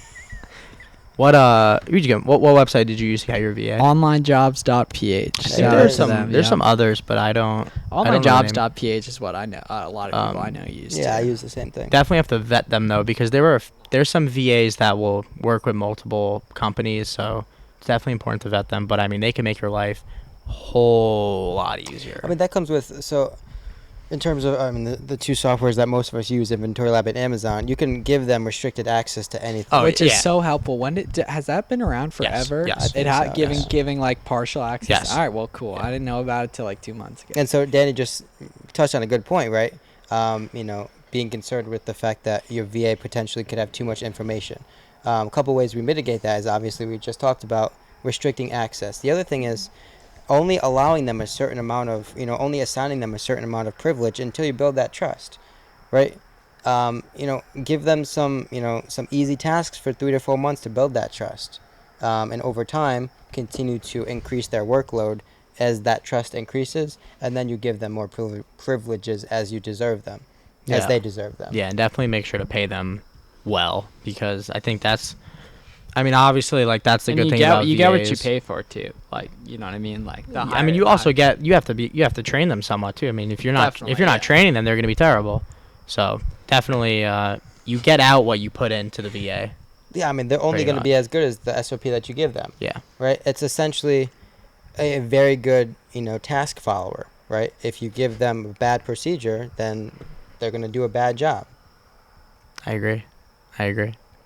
What website did you use to get your VA? Onlinejobs.ph. I think Shout out there's to some them, there's yeah. some others, but I don't. Onlinejobs.ph is what I know. A lot of people I know use. Yeah, I too. use the same thing. Definitely have to vet them though, because there's some VAs that will work with multiple companies, so it's definitely important to vet them. But I mean, they can make your life a whole lot easier. I mean, that comes with in terms of the two softwares that most of us use, Inventory Lab and Amazon, you can give them restricted access to anything. Oh, Which yeah. is so helpful. Has that been around forever? Yes. I think so, yes. Giving like partial access. Yes. All right. Well, cool. I didn't know about it till like 2 months ago. And so Danny just touched on a good point, right? Being concerned with the fact that your VA potentially could have too much information. A couple ways we mitigate that is obviously we just talked about restricting access. The other thing is only allowing them a certain amount of, only assigning them a certain amount of privilege until you build that trust, right? Give them some easy tasks for 3 to 4 months to build that trust. And over time, continue to increase their workload as that trust increases, and then you give them more privileges as you deserve them, as they deserve them. Yeah, and definitely make sure to pay them well, because I think that's, I mean, obviously, like, that's the good thing about you get what you VAs. pay for too. Like, you know what I mean? Like, I mean, you also get, you have to train them somewhat too. I mean, if you're not training them, they're going to be terrible. So definitely, you get out what you put into the VA. Yeah, I mean, they're only going to be as good as the SOP that you give them. Yeah. Right? It's essentially a very good, task follower, right? If you give them a bad procedure, then they're going to do a bad job. I agree.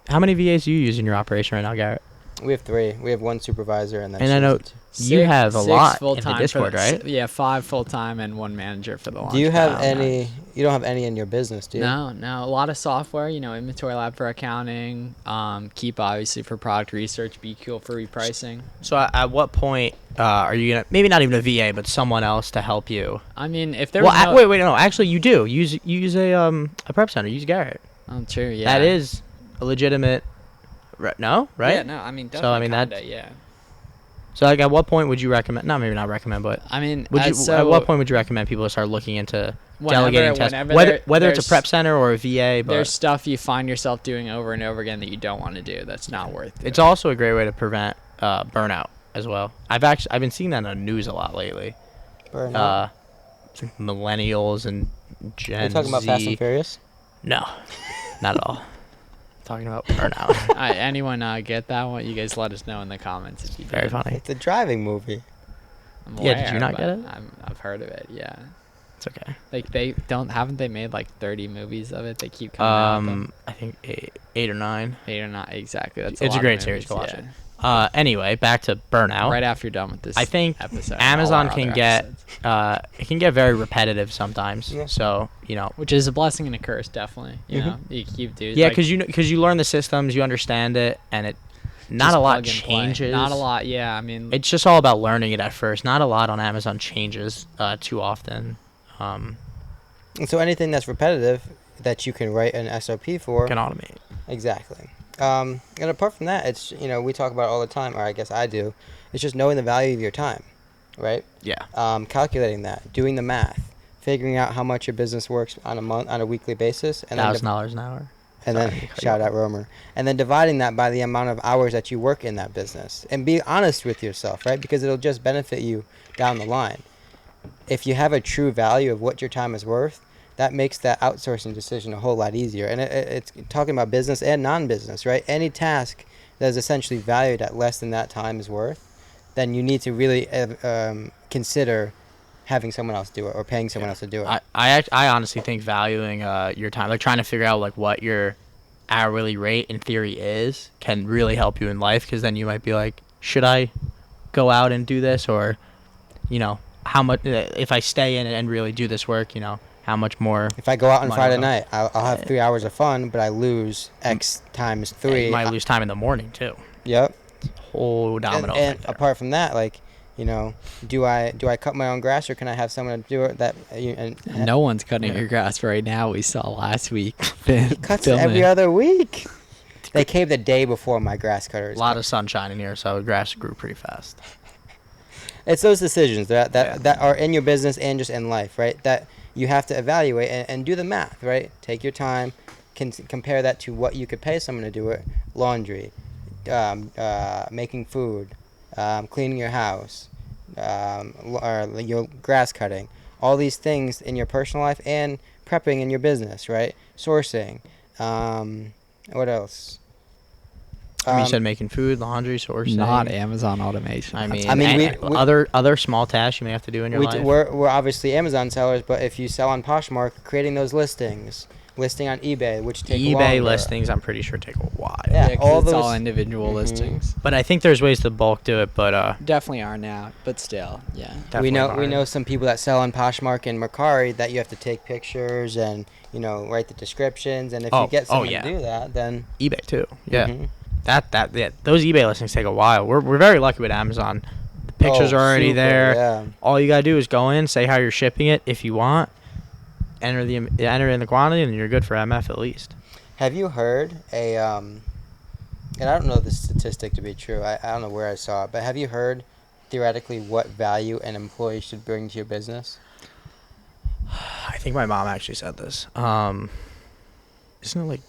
How many VAs do you use in your operation right now, Garrett? We have 3. We have 1 supervisor and then And I know you have a lot in the Discord, right? Yeah, 5 full-time and 1 manager for the launch. Do you have any? You don't have any in your business, do you? No. A lot of software, Inventory Lab for accounting, Keep obviously for product research, BQL for repricing. So at what point are you gonna, maybe not even a VA, but someone else to help you? I mean, if there was wait, no, actually you do. Use a prep center. Use Garrett. Oh, true, yeah. That is a legitimate. No, right? Yeah, no, I mean, So I mean definitely yeah. So like, at what point would you recommend? No, maybe not recommend, but I mean, at what point would you recommend people start looking into delegating tests, whether it's a prep center or a VA? But there's stuff you find yourself doing over and over again that you don't want to do. That's not worth it. It's also a great way to prevent burnout as well. I've been seeing that on the news a lot lately. Burnout. Millennials and Gen Are you talking about Z. Fast and Furious? No, not at all. Talking about burnout. Anyone get that one? You guys let us know in the comments if you Very did. funny. It's a driving movie. I'm Yeah, did aware, you not but get it? I've heard of it. Yeah, It's okay. like haven't they made like 30 movies of it? They keep coming out. With them. I think eight or nine. 8 or not exactly. That's It's a lot great of series. Go movies, watch yeah. it. Anyway, back to burnout. Right after you're done with this, I think episode, Amazon all our can other get episodes. it can get very repetitive sometimes. Yeah. So which is a blessing and a curse, definitely. You know, you keep doing. yeah, because you learn the systems, you understand it, and it not just a lot plug and play. changes. Not a lot. Yeah, I mean, It's just all about learning it at first. Not a lot on Amazon changes too often. And so anything that's repetitive that you can write an SOP for. Can automate. Exactly. And apart from that, it's, we talk about it all the time, or I guess I do. It's just knowing the value of your time, right? Yeah. Calculating that, doing the math, figuring out how much your business works on a weekly basis, and $1,000 an hour. and Sorry, then cut you shout off. out Romer, and then dividing that by the amount of hours that you work in that business, and be honest with yourself, right? Because it'll just benefit you down the line. If you have a true value of what your time is worth, that makes that outsourcing decision a whole lot easier. And it's talking about business and non-business, right? Any task that is essentially valued at less than that time is worth, then you need to really consider having someone else do it or paying someone else to do it. I honestly think valuing your time, like trying to figure out like what your hourly rate in theory is, can really help you in life, because then you might be like, should I go out and do this, or how much if I stay in and really do this work, how much more. If I go out on money Friday will- night, I'll have 3 hours of fun, but I lose X times 3. You might lose time in the morning too. Yep. Whole domino And effect there. apart from that, like, do I cut my own grass, or can I have someone to do it that and no one's cutting your grass right now. We saw last week. he cuts it every other week. They came the day before my grass cutters. A lot of sunshine in here, so grass grew pretty fast. It's those decisions that are in your business and just in life, right? That you have to evaluate and do the math, right? Take your time, compare that to what you could pay someone to do it. Laundry, making food, cleaning your house, or your grass cutting. All these things in your personal life and prepping in your business, right? Sourcing. What else? You said making food, laundry, sourcing. Not Amazon automation. I mean, other small tasks you may have to do in your life. We're obviously Amazon sellers, but if you sell on Poshmark, creating those listings, listing on eBay, which take longer. eBay listings, I'm pretty sure take a while. Yeah, it's all individual listings. But I think there's ways to bulk do it. But definitely are now. But still, yeah. We know some people that sell on Poshmark and Mercari that you have to take pictures and write the descriptions. And if you get someone to do that, then eBay too. Yeah. Mm-hmm. Those eBay listings take a while. We're very lucky with Amazon. The pictures are already there. Yeah. All you gotta do is go in, say how you're shipping it if you want, enter in the quantity, and you're good for MF at least. Have you heard and I don't know the statistic to be true. I don't know where I saw it, but have you heard theoretically what value an employee should bring to your business? I think my mom actually said this. Isn't it like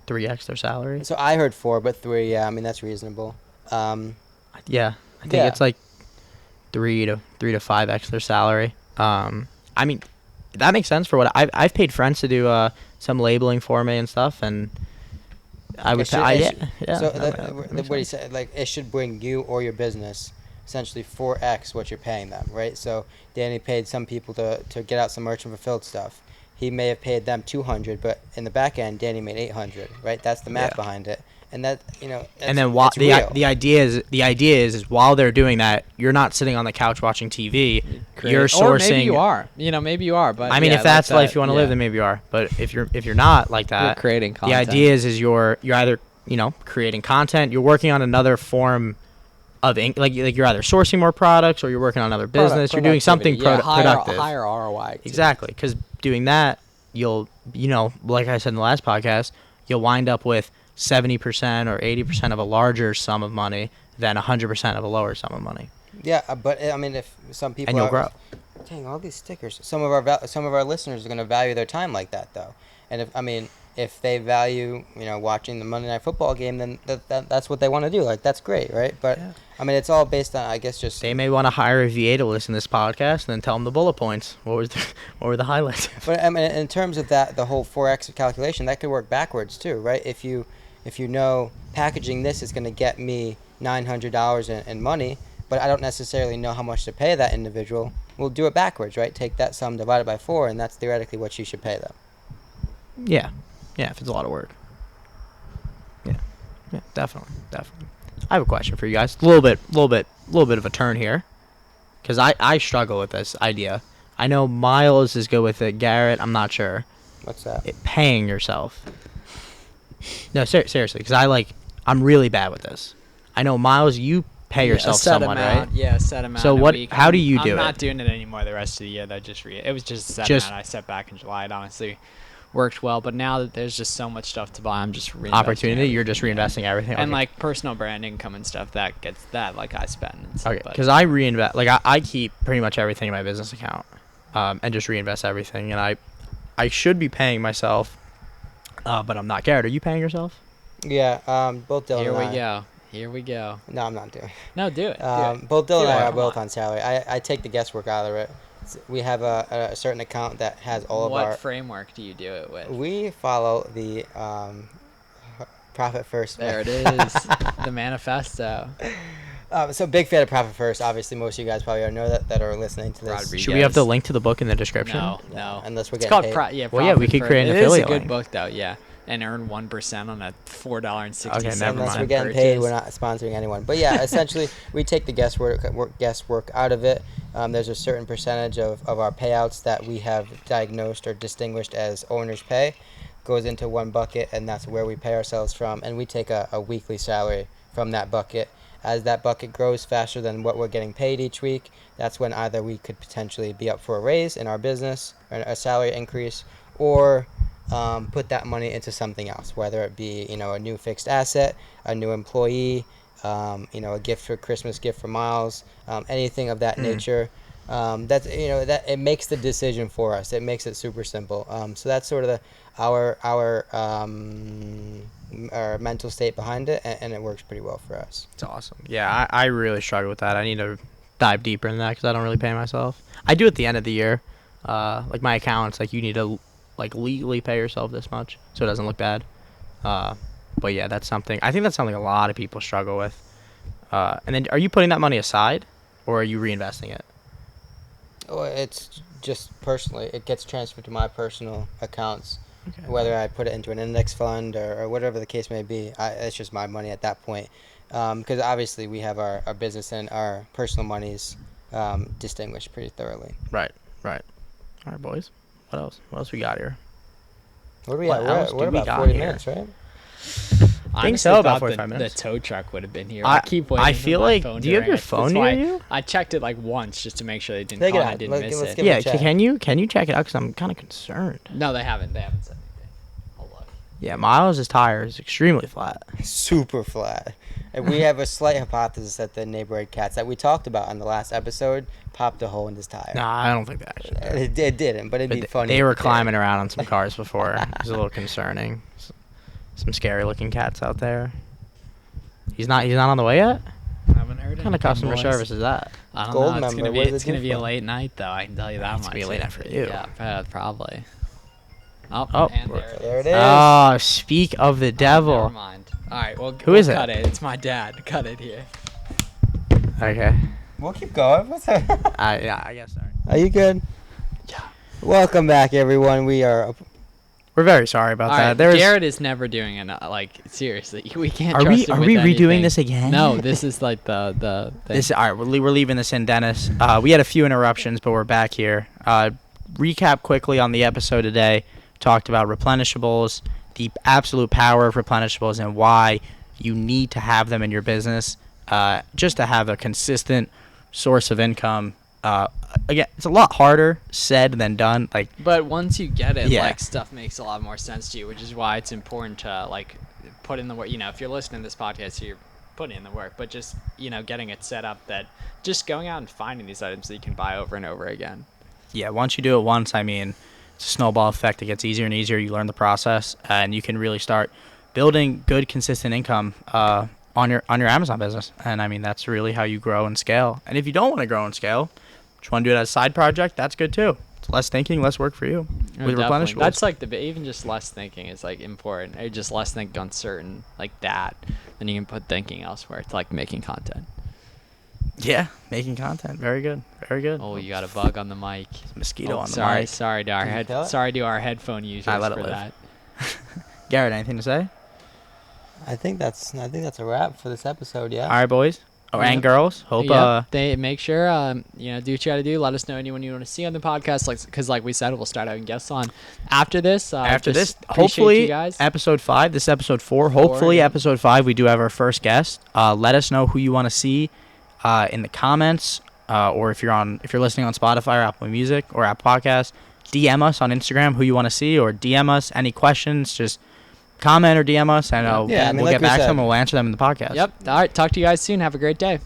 3x their salary? So I heard 4, but 3. Yeah, I mean that's reasonable. Yeah, I think it's like 3 to 5x their salary. I mean, that makes sense for what I've paid friends to do some labeling for me and stuff, and I would say So what he said, like it should bring you or your business essentially 4x what you're paying them, right? So Danny paid some people to get out some merchant fulfilled stuff. He may have paid them $200, but in the back end, Danny made $800, right? That's the math behind it, and that and then the idea is while they're doing that, you're not sitting on the couch watching TV. You're sourcing. Or maybe you are. Maybe you are. But I mean, if that's the life you want to live, then maybe you are. But if you're not like that, you're creating content. The idea is you're either creating content, you're working on another form of like you're either sourcing more products or you're working on another business. You're doing something productive. Higher ROI. Exactly, because doing that, you'll like I said in the last podcast, you'll wind up with 70% or 80% of a larger sum of money than 100% of a lower sum of money. Yeah, but I mean, if some people and you'll grow. Dang, all these stickers. Some of our listeners are going to value their time like that, though. And if they value watching the Monday Night Football game, then that's what they want to do. Like that's great, right? But I mean, it's all based on, I guess, just they may want to hire a VA to listen to this podcast and then tell them the bullet points. What were the highlights? But I mean, in terms of that, the whole 4x calculation, that could work backwards too, right? If you packaging this is going to get me $900 in money, but I don't necessarily know how much to pay that individual, we'll do it backwards, right? Take that sum divided by 4, and that's theoretically what you should pay them. Yeah, if it's a lot of work. Yeah, definitely. I have a question for you guys. A little bit of a turn here, because I struggle with this idea. I know Miles is good with it. Garrett, I'm not sure. What's that? Paying yourself. No, seriously, because I'm really bad with this. I know Miles, you pay yourself somewhat, right? Yeah, a set amount. So how do you do it? I'm not doing it anymore the rest of the year. It was just a set amount. I set back in July. It honestly worked well, but now that there's just so much stuff to buy, I'm just reinvesting opportunity. You're just reinvesting everything, and like personal brand income and stuff that gets that like I spend. Okay, because I reinvest. Like I keep pretty much everything in my business account, and just reinvest everything. And I should be paying myself, but I'm not. Garrett, are you paying yourself? Yeah, both Dylan and I. Here we go. No, I'm not doing it. No, do it. Both Dylan and I are both on salary. I take the guesswork out of it. We have a certain account that has all of our... What framework do you do it with? We follow the Profit First. There it is. The manifesto. So big fan of Profit First. Obviously, most of you guys probably know that are listening to this. Rodriguez. Should we have the link to the book in the description? No. Unless we're getting paid. We could create an affiliate It is a good link. book, though, yeah. And earn 1% on a $4.60. Okay, never Unless mind. we're getting paid, we're not sponsoring anyone. But yeah, essentially, we take the guesswork out of it. There's a certain percentage of our payouts that we have diagnosed or distinguished as owner's pay. Goes into one bucket, and that's where we pay ourselves from. And we take a weekly salary from that bucket. As that bucket grows faster than what we're getting paid each week, that's when either we could potentially be up for a raise in our business, or a salary increase, or put that money into something else, whether it be, a new fixed asset, a new employee, a gift for Christmas, gift for Miles, anything of that nature. That's that it makes the decision for us. It makes it super simple. So that's sort of our mental state behind it, and it works pretty well for us. It's awesome. Yeah, I really struggle with that. I need to dive deeper in that because I don't really pay myself. I do at the end of the year. Like my account's like, you need to legally pay yourself this much so it doesn't look bad. But yeah, I think that's something a lot of people struggle with. And then are you putting that money aside or are you reinvesting it? Oh, it's just personally. It gets transferred to my personal accounts. Okay. Whether I put it into an index fund or whatever the case may be, it's just my money at that point. Because obviously we have our business and our personal monies distinguished pretty thoroughly. Right. All right, boys. What else we got here? What are we What at? else We're do we about got 40 here? minutes, right? I think honestly so, about thought 45 minutes. The tow truck would have been here. I keep waiting. I for feel my like. phone Do you to have your ring. phone That's near why you? I checked it like once just to make sure they didn't. Take it I out. didn't miss Let's it. give it a Yeah. check. Can you check it out? Because I'm kind of concerned. No, they haven't. They haven't said anything. I'll look. Yeah, Miles' tire is extremely flat. Super flat. And we have a slight hypothesis that the neighborhood cats that we talked about on the last episode popped a hole in his tire. Nah, I don't think that actually. It didn't, but it'd be funny. They if were it did. climbing around on some cars before. It was a little concerning. Some scary looking cats out there. He's not on the way yet? Haven't heard What kind of customer service is that? I don't Gold know. It's member, gonna be. what does It's it do gonna be a for? late night though. I can tell you that It's much. gonna be a late night for you. Yeah, probably. Oh, Oh. and There it is. Oh, speak of the devil. Never mind. All right, well, Who is it? cut it. It's my dad. Cut it here. Okay. We'll keep going. What's that? Yeah, I guess. Sorry. Are you good? Yeah. Welcome back, everyone. We're very sorry about All that. right, There's. Garrett is never doing it. Like seriously, we can't. Are trust we him are with we redoing anything. this again? No, this is like the thing. This all right. We're leaving this in, Dennis. We had a few interruptions, but we're back here. Recap quickly on the episode today. Talked about replenishables, the absolute power of replenishables, and why you need to have them in your business, just to have a consistent source of income. Again, it's a lot harder said than done. Like, But once you get it, Yeah. like stuff makes a lot more sense to you, which is why it's important to like put in the work. If you're listening to this podcast, you're putting in the work. But just getting it set up that just going out and finding these items that you can buy over and over again. yeah, once you do it once, I mean, it's a snowball effect. It gets easier and easier. You learn the process, and you can really start building good, consistent income on your Amazon business. And I mean, that's really how you grow and scale. And if you don't want to grow and scale, just want to do it as a side project, that's good too. It's less thinking, less work for you with Definitely. Replenishables. That's like even just less thinking is like important. Or just less thinking on certain like that. Then you can put thinking elsewhere. It's like making content. Yeah, making content. Very good. Very good. Oh, you got a bug on the mic. Mosquito on the sorry, mic. sorry to our Can you kill it? sorry to our headphone users I let it for live. that. Garrett, anything to say? I think that's a wrap for this episode. Yeah. All right, boys. Oh, and Yep. girls. Hope. Yep, they make sure do what you gotta do. Let us know anyone you want to see on the podcast, because like we said, we'll start having guests on after this. After just this, appreciate hopefully, you guys. episode 5. This is episode 4. Hopefully, yeah. episode 5, we do have our first guest. Let us know who you want to see in the comments, or if you're listening on Spotify or Apple Music or Apple Podcasts, DM us on Instagram who you want to see, or DM us any questions. Just comment or DM us, and Yeah, I mean, we'll like get we back to said. them. We'll answer them in the podcast. Yep. All right. Talk to you guys soon. Have a great day.